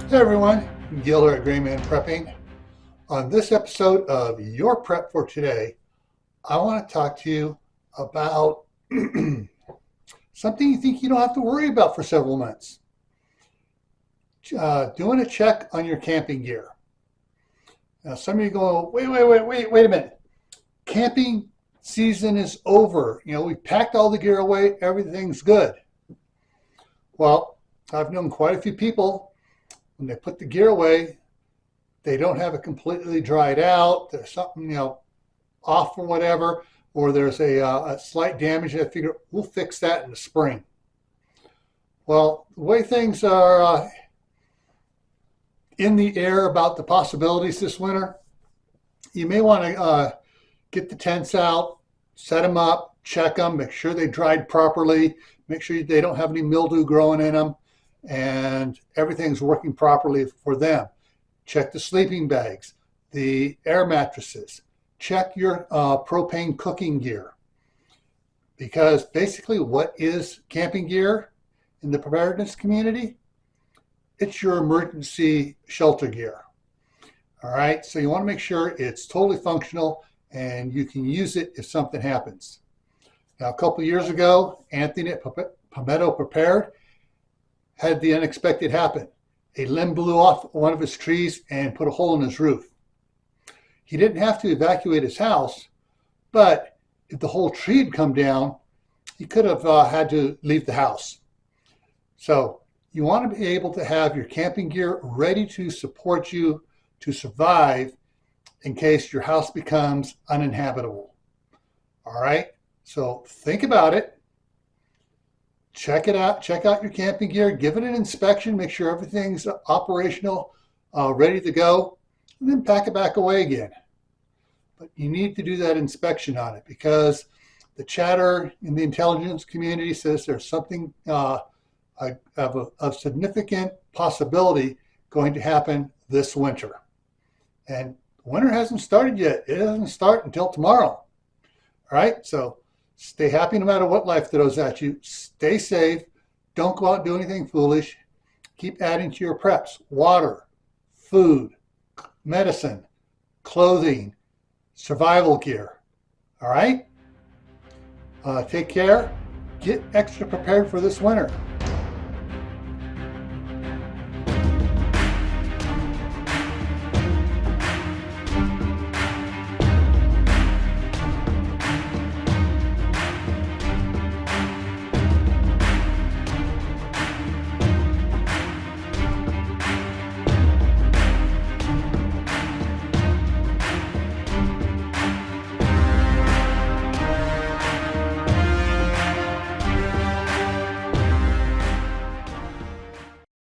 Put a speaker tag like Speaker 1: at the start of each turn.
Speaker 1: Hey everyone, Gil here at Grayman Prepping. On this episode of Your Prep for Today, I want to talk to you about something you think you don't have to worry about for several months. Doing a check on your camping gear. Now some of you go, wait a minute. Camping season is over. We packed all the gear away, everything's good. Well, I've known quite a few people when they put the gear away, they don't have it completely dried out. There's something, off or whatever, or there's a slight damage. I figure we'll fix that in the spring. Well, the way things are in the air about the possibilities this winter, you may want to get the tents out, set them up, check them, make sure they dried properly, make sure they don't have any mildew growing in them, and everything's working properly for them. Check the sleeping bags, the air mattresses, check your propane cooking gear. Because basically what is camping gear in the preparedness community? It's your emergency shelter gear. All right, so you want to make sure it's totally functional and you can use it if something happens. Now, a couple of years ago, Anthony at Palmetto Prepared had the unexpected happen. A limb blew off one of his trees and put a hole in his roof. He didn't have to evacuate his house, but if the whole tree had come down, he could have had to leave the house. So you want to be able to have your camping gear ready to support you to survive in case your house becomes uninhabitable. All right, so think about it. Check it out. Check out your camping gear. Give it an inspection. Make sure everything's operational, ready to go, and then pack it back away again. But you need to do that inspection on it because the chatter in the intelligence community says there's something of significant possibility going to happen this winter. And winter hasn't started yet. It doesn't start until tomorrow. All right, so stay happy no matter what life throws at you. Stay safe. Don't go out and do anything foolish. Keep adding to your preps. Water, food, medicine, clothing, survival gear. All right? Take care. Get extra prepared for this winter.